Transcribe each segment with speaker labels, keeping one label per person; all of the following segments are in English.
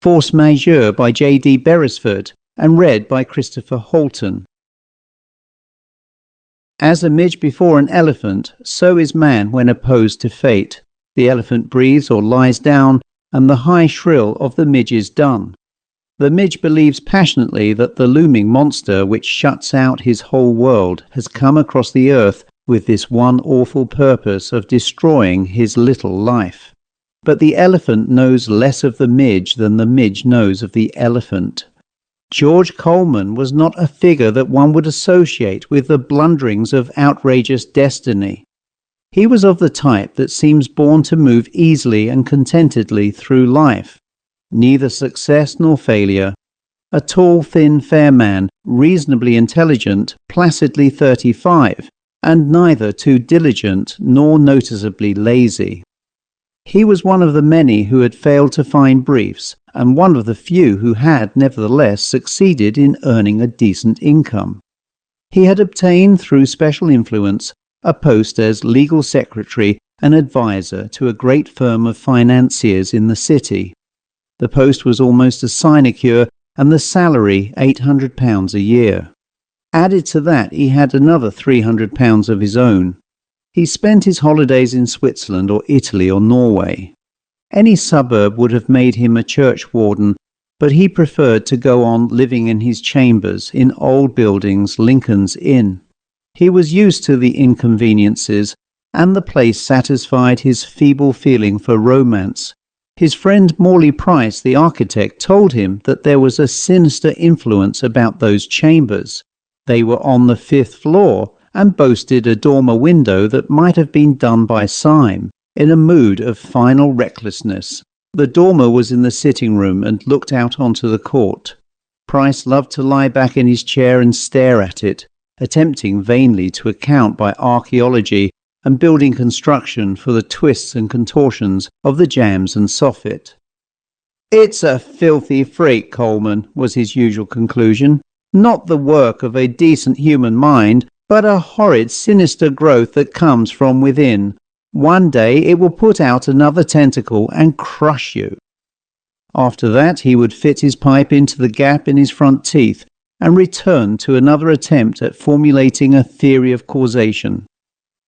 Speaker 1: Force Majeure by J.D.Beresford, and read by Christopher Halton. As a midge before an elephant, so is man when opposed to fate. The elephant breathes or lies down, and the high shrill of the midge is done. The midge believes passionately that the looming monster which shuts out his whole world has come across the earth with this one awful purpose of destroying his little life. But the elephant knows less of the midge than the midge knows of the elephant. George Coleman was not a figure that one would associate with the blunderings of outrageous destiny. He was of the type that seems born to move easily and contentedly through life. Neither success nor failure. A tall, thin, fair man, reasonably intelligent, placidly 35, and neither too diligent nor noticeably lazy. He was one of the many who had failed to find briefs, and one of the few who had nevertheless succeeded in earning a decent income. He had obtained, through special influence, a post as legal secretary and adviser to a great firm of financiers in the city. The post was almost a sinecure, and the salary £800 a year. Added to that, he had another £300 of his own. He spent his holidays in Switzerland or Italy or Norway. Any suburb would have made him a churchwarden, but he preferred to go on living in his chambers in old buildings, Lincoln's Inn. He was used to the inconveniences, and the place satisfied his feeble feeling for romance. His friend Morley Price, the architect, told him that there was a sinister influence about those chambers. They were on the 5th floor and boasted a dormer window that might have been done by Syme, in a mood of final recklessness. The dormer was in the sitting room and looked out onto the court. Price loved to lie back in his chair and stare at it, attempting vainly to account by archaeology and building construction for the twists and contortions of the jambs and soffit. "It's a filthy freak, Coleman," was his usual conclusion. "Not the work of a decent human mind, but a horrid, sinister growth that comes from within. One day it will put out another tentacle and crush you." After that he would fit his pipe into the gap in his front teeth and return to another attempt at formulating a theory of causation.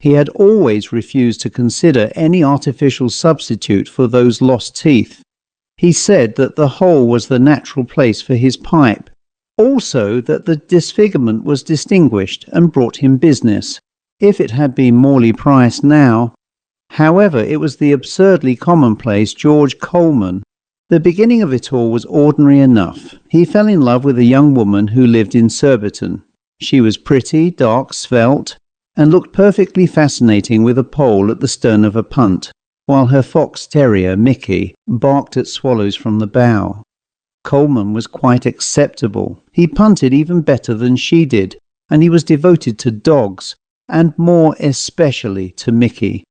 Speaker 1: He had always refused to consider any artificial substitute for those lost teeth. He said that the hole was the natural place for his pipe. Also that the disfigurement was distinguished and brought him business. If it had been Morley Price now. However, it was the absurdly commonplace George Coleman. The beginning of it all was ordinary enough. He fell in love with a young woman who lived in Surbiton. She was pretty, dark, svelte, and looked perfectly fascinating with a pole at the stern of a punt, while her fox terrier, Mickey, barked at swallows from the bow. Coleman was quite acceptable. He punted even better than she did, and he was devoted to dogs, and more especially to Mickey.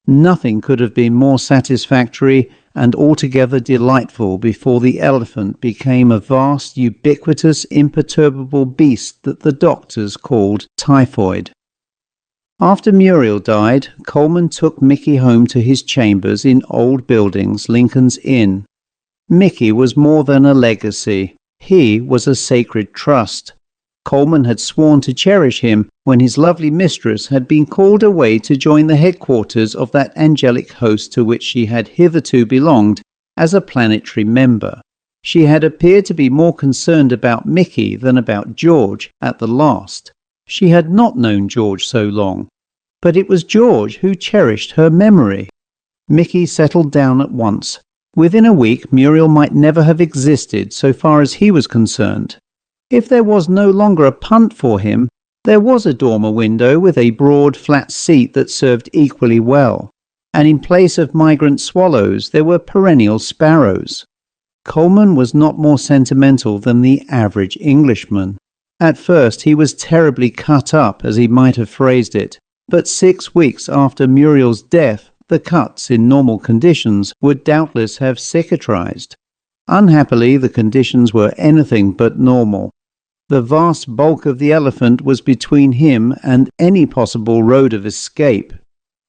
Speaker 1: Nothing could have been more satisfactory and altogether delightful before the elephant became a vast, ubiquitous, imperturbable beast that the doctors called typhoid. After Muriel died, Coleman took Mickey home to his chambers in old buildings, Lincoln's Inn. Mickey was more than a legacy. He was a sacred trust. Coleman had sworn to cherish him when his lovely mistress had been called away to join the headquarters of that angelic host to which she had hitherto belonged as a planetary member. She had appeared to be more concerned about Mickey than about George at the last. She had not known George so long, but it was George who cherished her memory. Mickey settled down at once. Within a week, Muriel might never have existed so far as he was concerned. If there was no longer a punt for him, there was a dormer window with a broad, flat seat that served equally well, and in place of migrant swallows there were perennial sparrows. Coleman was not more sentimental than the average Englishman. At first he was terribly cut up, as he might have phrased it, but 6 weeks after Muriel's death, the cuts in normal conditions would doubtless have cicatrized. Unhappily, the conditions were anything but normal. The vast bulk of the elephant was between him and any possible road of escape.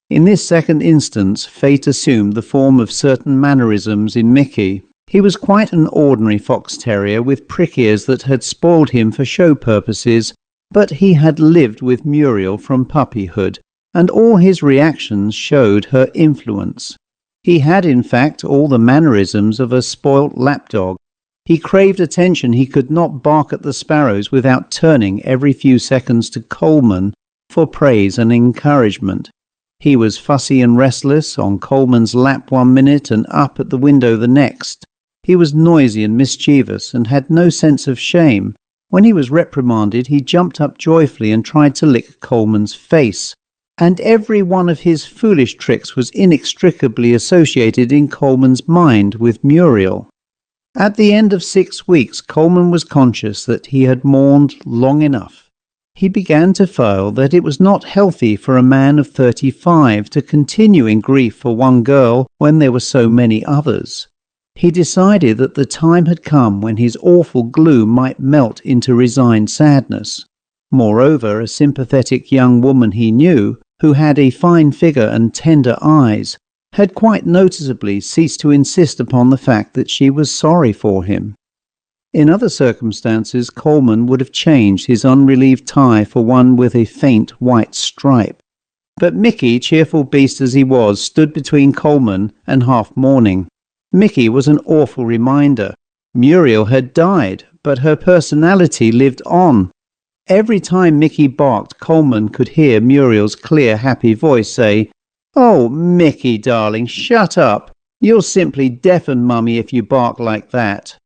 Speaker 1: In this second instance, fate assumed the form of certain mannerisms in Mickey, He was quite an ordinary fox terrier with prick ears that had spoiled him for show purposes, but he had lived with Muriel from puppyhood, and all his reactions showed her influence. He had, in fact, all the mannerisms of a spoilt lapdog. He craved attention. He could not bark at the sparrows without turning every few seconds to Coleman for praise and encouragement. He was fussy and restless, on Coleman's lap one minute and up at the window the next. He was noisy and mischievous, and had no sense of shame. When he was reprimanded, he jumped up joyfully and tried to lick Coleman's face. And every one of his foolish tricks was inextricably associated in Coleman's mind with Muriel. At the end of 6 weeks, Coleman was conscious that he had mourned long enough. He began to feel that it was not healthy for a man of 35 to continue in grief for one girl when there were so many others. He decided that the time had come when his awful gloom might melt into resigned sadness. Moreover, a sympathetic young woman he knew, who had a fine figure and tender eyes, had quite noticeably ceased to insist upon the fact that she was sorry for him. In other circumstances, Coleman would have changed his unrelieved tie for one with a faint white stripe. But Mickey, cheerful beast as he was, stood between Coleman and half-mourning. Mickey was an awful reminder. Muriel had died, but her personality lived on. Every time Mickey barked, Coleman could hear Muriel's clear, happy voice say, "Oh, Mickey, darling, shut up. You'll simply deafen Mummy if you bark like that."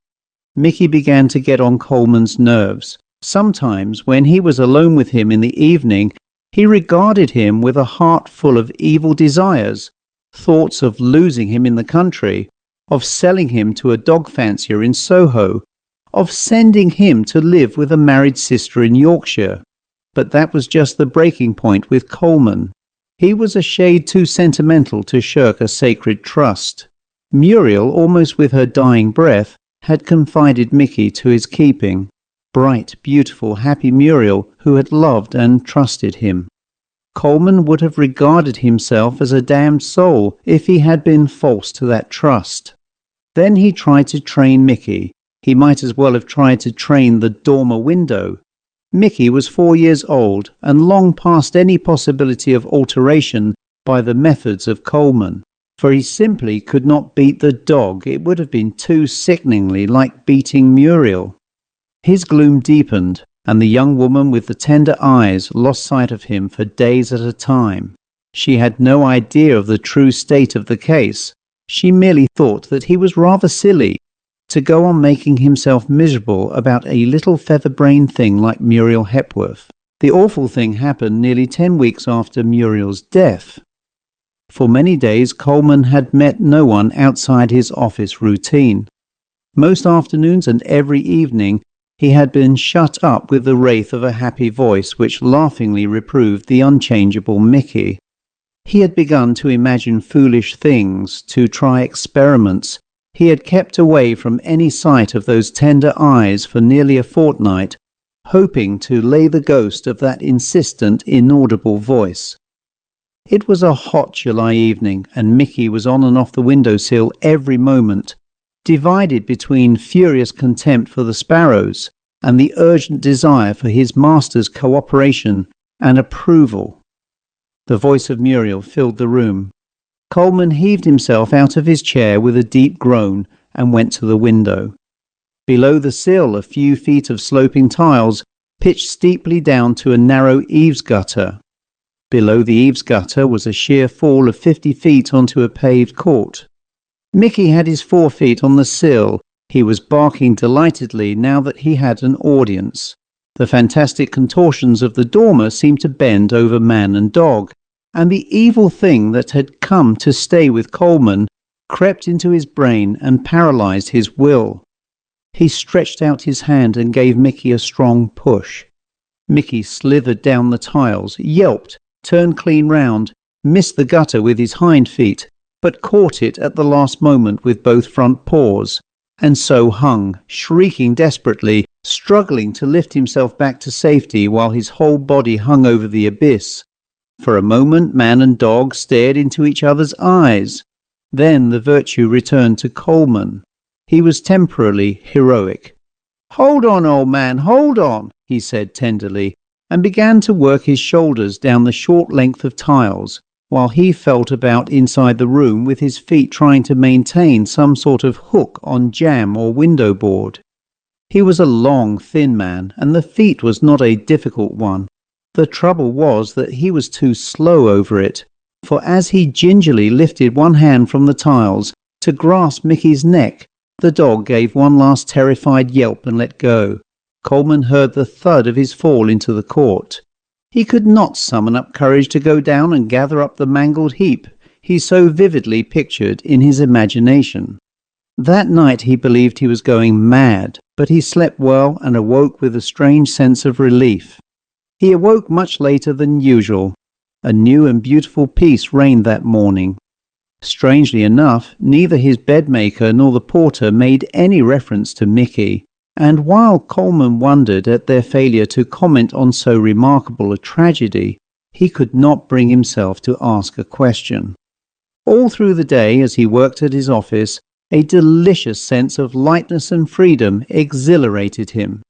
Speaker 1: Mickey began to get on Coleman's nerves. Sometimes, when he was alone with him in the evening, he regarded him with a heart full of evil desires, thoughts of losing him in the country, of selling him to a dog fancier in Soho, of sending him to live with a married sister in Yorkshire. But that was just the breaking point with Coleman. He was a shade too sentimental to shirk a sacred trust. Muriel, almost with her dying breath, had confided Mickey to his keeping. Bright, beautiful, happy Muriel, who had loved and trusted him. Coleman would have regarded himself as a damned soul if he had been false to that trust. Then he tried to train Mickey. He might as well have tried to train the dormer window. Mickey was 4 years old and long past any possibility of alteration by the methods of Coleman, for he simply could not beat the dog. It would have been too sickeningly like beating Muriel. His gloom deepened, and the young woman with the tender eyes lost sight of him for days at a time. She had no idea of the true state of the case. She merely thought that he was rather silly to go on making himself miserable about a little feather-brained thing like Muriel Hepworth. The awful thing happened nearly 10 weeks after Muriel's death. For many days Coleman had met no one outside his office routine. Most afternoons and every evening he had been shut up with the wraith of a happy voice which laughingly reproved the unchangeable Mickey. He had begun to imagine foolish things, to try experiments. He had kept away from any sight of those tender eyes for nearly a fortnight, hoping to lay the ghost of that insistent, inaudible voice. It was a hot July evening, and Mickey was on and off the window-sill every moment, divided between furious contempt for the sparrows and the urgent desire for his master's cooperation and approval. The voice of Muriel filled the room. Coleman heaved himself out of his chair with a deep groan and went to the window. Below the sill, a few feet of sloping tiles pitched steeply down to a narrow eaves gutter. Below the eaves gutter was a sheer fall of 50 feet onto a paved court. Mickey had his 4 feet on the sill. He was barking delightedly now that he had an audience. The fantastic contortions of the dormer seemed to bend over man and dog, and the evil thing that had come to stay with Coleman crept into his brain and paralyzed his will. He stretched out his hand and gave Mickey a strong push. Mickey slithered down the tiles, yelped, turned clean round, missed the gutter with his hind feet, but caught it at the last moment with both front paws, and so hung, shrieking desperately, struggling to lift himself back to safety while his whole body hung over the abyss. For a moment man and dog stared into each other's eyes. Then the virtue returned to Coleman. He was temporarily heroic. "Hold on, old man, hold on," he said tenderly, and began to work his shoulders down the short length of tiles, while he felt about inside the room with his feet trying to maintain some sort of hook on jamb or window board. He was a long, thin man, and the feat was not a difficult one. The trouble was that he was too slow over it, for as he gingerly lifted one hand from the tiles to grasp Mickey's neck, the dog gave one last terrified yelp and let go. Coleman heard the thud of his fall into the court. He could not summon up courage to go down and gather up the mangled heap he so vividly pictured in his imagination. That night he believed he was going mad, but he slept well and awoke with a strange sense of relief. He awoke much later than usual. A new and beautiful peace reigned that morning. Strangely enough, neither his bedmaker nor the porter made any reference to Mickey, and while Coleman wondered at their failure to comment on so remarkable a tragedy, he could not bring himself to ask a question. All through the day, as he worked at his office, a delicious sense of lightness and freedom exhilarated him.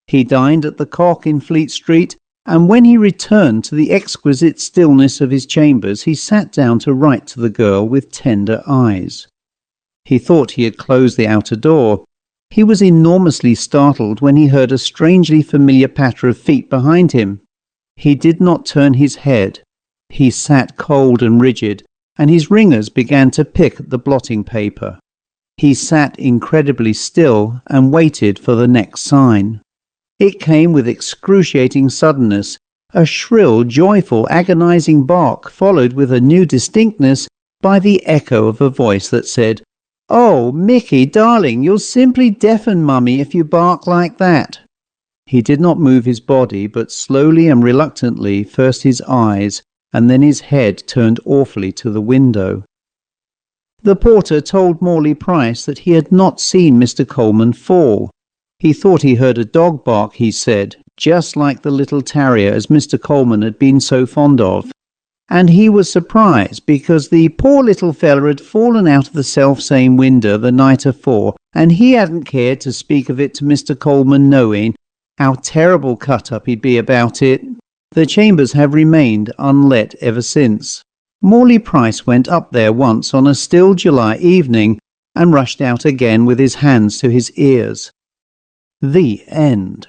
Speaker 1: He dined at the Cock in Fleet Street, and when he returned to the exquisite stillness of his chambers, he sat down to write to the girl with tender eyes. He thought he had closed the outer door. He was enormously startled when he heard a strangely familiar patter of feet behind him. He did not turn his head. He sat cold and rigid, and his ringers began to pick at the blotting paper. He sat incredibly still and waited for the next sign. It came with excruciating suddenness, a shrill, joyful, agonizing bark, followed with a new distinctness by the echo of a voice that said, "Oh, Mickey, darling, you'll simply deafen Mummy if you bark like that." He did not move his body, but slowly and reluctantly first his eyes, and then his head turned awfully to the window. The porter told Morley Price that he had not seen Mr. Coleman fall. He thought he heard a dog bark, he said, just like the little terrier as Mr. Coleman had been so fond of. And he was surprised because the poor little feller had fallen out of the self-same window the night afore, and he hadn't cared to speak of it to Mr. Coleman, knowing how terrible cut up he'd be about it. The chambers have remained unlet ever since. Morley Price went up there once on a still July evening and rushed out again with his hands to his ears. The end.